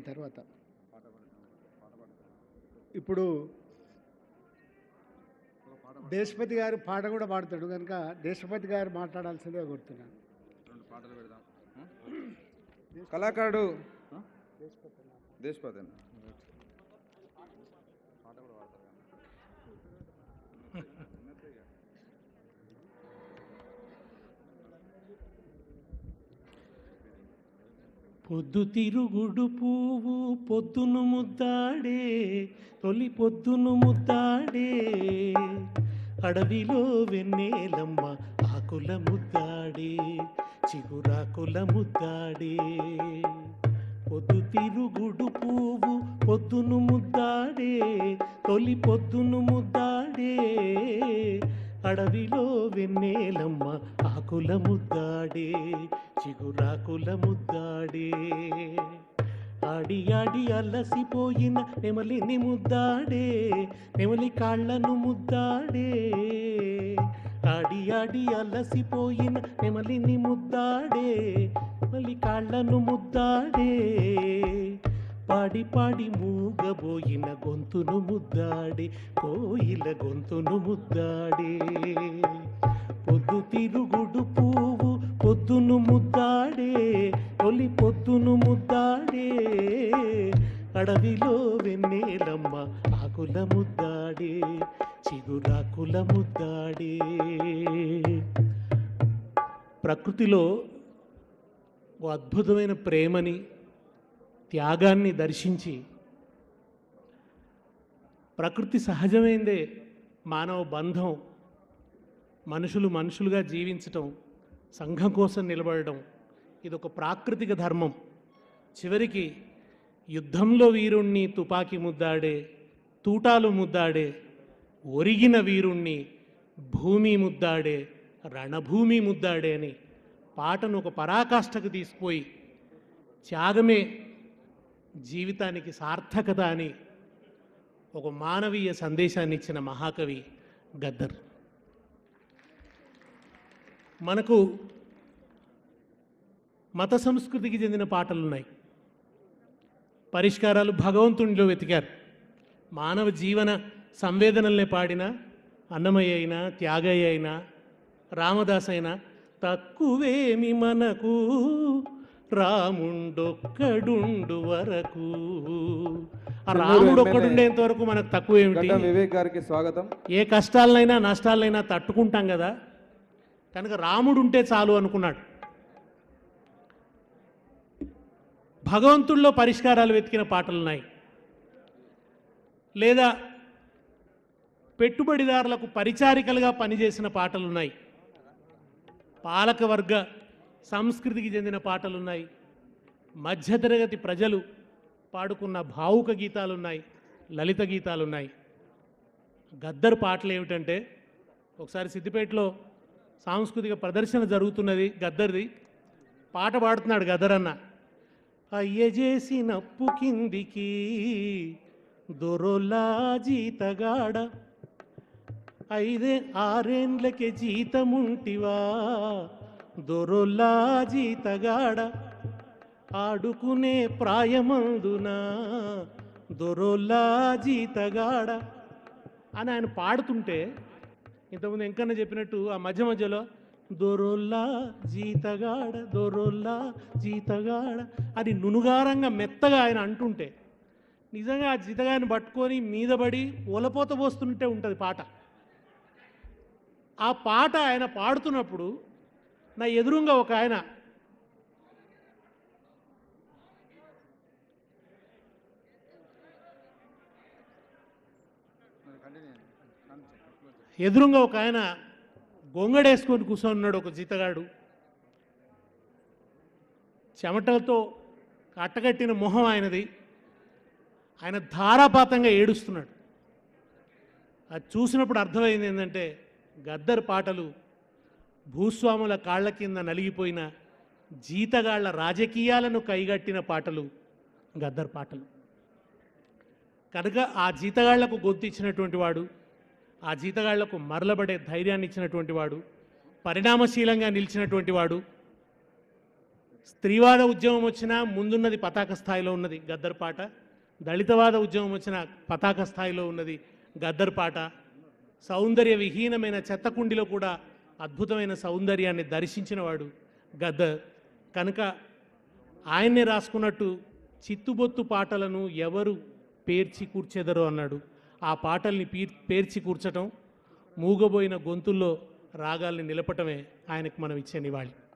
తర్వాత ఇప్పుడు దేశపతి గారు పాట కూడా పాడతాడు కనుక దేశపతి గారు మాట్లాడాల్సిందే కోరుతున్నాను. కళాకారుడు దేశపతి పొద్దు తిరుగుడు పువ్వు పొద్దును ముద్దాడే, తొలి పొద్దును ముద్దాడే, అడవిలో వెన్నెలమ్మ ఆకుల ముద్దాడే, చిగురాకుల ముద్దాడే. పొద్దు తిరుగుడు పువ్వు పొద్దును ముద్దాడే, తొలి పొద్దును ముద్దాడే, అడవిలో వెన్నెలమ్మ ఆకుల ముద్దాడే, చిగురాకుల ముద్దాడే. ఆడి ఆడి అలసిపోయిన నెమలిని ముద్దాడే, నెమలి కాళ్ళను ముద్దాడే. ఆడి ఆడి అలసిపోయిన నెమలిని ముద్దాడే, నెమలి కాళ్ళను ముద్దాడే. పాడి పాడి మూగబోయిన గొంతును ముద్దాడి, కోయిల గొంతును ముద్దాడే. పొద్దు తిరుగుడు పువ్వు పొద్దును ముద్దాడే, తొలి పొద్దును ముద్దాడే, అడవిలో వెన్నెలమ్మ ఆకుల ముద్దాడే, చిగురాకుల ముద్దాడే. ప్రకృతిలో ఓ అద్భుతమైన ప్రేమని, త్యాగాన్ని దర్శించి ప్రకృతి సహజమైందే మానవ బంధం, మనుషులు మనుషులుగా జీవించటం, సంఘం కోసం నిలబడడం, ఇదొక ప్రాకృతిక ధర్మం. చివరికి యుద్ధంలో వీరుణ్ణి తుపాకీ ముద్దాడే, తూటాలు ముద్దాడే, ఒరిగిన వీరుణ్ణి భూమి ముద్దాడే, రణభూమి ముద్దాడే అని పాటను ఒక పరాకాష్ఠకు తీసుకుపోయి త్యాగమే జీవితానికి సార్థకత అని ఒక మానవీయ సందేశాన్ని ఇచ్చిన మహాకవి గద్దర్. మనకు మత సంస్కృతికి చెందిన పాటలు ఉన్నాయి. పరిష్కారాలు భగవంతునిలో వెతికారు. మానవ జీవన సంవేదనల్ని పాడిన అన్నమయ్య అయినా, త్యాగయ్య అయినా, రామదాస్ అయినా తక్కువేమి మనకు రాముండొక్కడుండు వరకు. ఆ రాముడు ఒక్కడుండేంత వరకు మనకు తక్కువ ఏమిటి? వివేక్ గారికి స్వాగతం. ఏ కష్టాలనైనా నష్టాలనైనా తట్టుకుంటాం కదా, కనుక రాముడు ఉంటే చాలు అనుకున్నాడు. భగవంతుల్లో పరిష్కారాలు వెతికిన పాటలున్నాయి. లేదా పెట్టుబడిదారులకు పరిచారికలుగా పనిచేసిన పాటలున్నాయి. పాలకవర్గ సంస్కృతికి చెందిన పాటలున్నాయి. మధ్యతరగతి ప్రజలు పాడుకున్న భావుక గీతాలున్నాయి, లలిత గీతాలున్నాయి. గద్దర్ పాటలు ఏమిటంటే, ఒకసారి సిద్దిపేటలో సాంస్కృతిక ప్రదర్శన జరుగుతున్నది, గద్దర్ది. పాట పాడుతున్నాడు గద్దరన్న. అయ్యజేసినప్పు కిందికి దొరొల్లా జీతగాడ, 5-6 జీతముంటివా దొరొల్లా జీతగాడ, ఆడుకునే ప్రాయమందున దొరొల్లా జీతగాడ అని ఆయన పాడుతుంటే, ఇంతకుముందు ఎంకన్నా చెప్పినట్టు ఆ మధ్య మధ్యలో దొరొల్లా జీతగాడ, దొరొల్లా జీతగాడ అని నునుగారంగా మెత్తగా ఆయన అంటుంటే, నిజంగా ఆ జీతగాడిని పట్టుకొని మీదపడి ఒలపోత పోస్తుంటే ఉంటుంది పాట. ఆ పాట ఆయన పాడుతున్నప్పుడు నా ఎదురుగా ఒక ఆయన గొంగడేసుకొని కూర్చొన్నాడు, ఒక జీతగాడు. చెమటలతో కట్టగట్టిన మొహం ఆయనది. ఆయన ధారాపాతంగా ఏడుస్తున్నాడు. అది చూసినప్పుడు అర్థమైంది ఏంటంటే, గద్దర్ పాటలు భూస్వాముల కాళ్ల కింద నలిగిపోయిన జీతగాళ్ల రాజకీయాలను కైగట్టిన పాటలు గద్దర్ పాటలు. కనుక ఆ జీతగాళ్లకు గొంతు ఇచ్చినటువంటి వాడు, ఆ జీతగాళ్లకు మరలబడే ధైర్యాన్ని ఇచ్చినటువంటి వాడు, పరిణామశీలంగా నిలిచినటువంటి వాడు, స్త్రీవాద ఉద్యమం వచ్చినా ముందున్నది పతాక స్థాయిలో ఉన్నది గద్దర్ పాట, దళితవాద ఉద్యమం వచ్చిన పతాక స్థాయిలో ఉన్నది గద్దర్ పాట, సౌందర్య విహీనమైన చెత్తకుండిలో కూడా అద్భుతమైన సౌందర్యాన్ని దర్శించినవాడు గద్దర్. కనుక ఆయన్నే రాసుకున్నట్టు చిత్తుబొత్తు పాటలను ఎవరు పేర్చి కూర్చెదరో అన్నాడు. ఆ పాటల్ని పేర్చి కూర్చటం, మూగబోయిన గొంతుల్లో రాగాల్ని నిలపటమే ఆయనకు మనం ఇచ్చే నివాళి.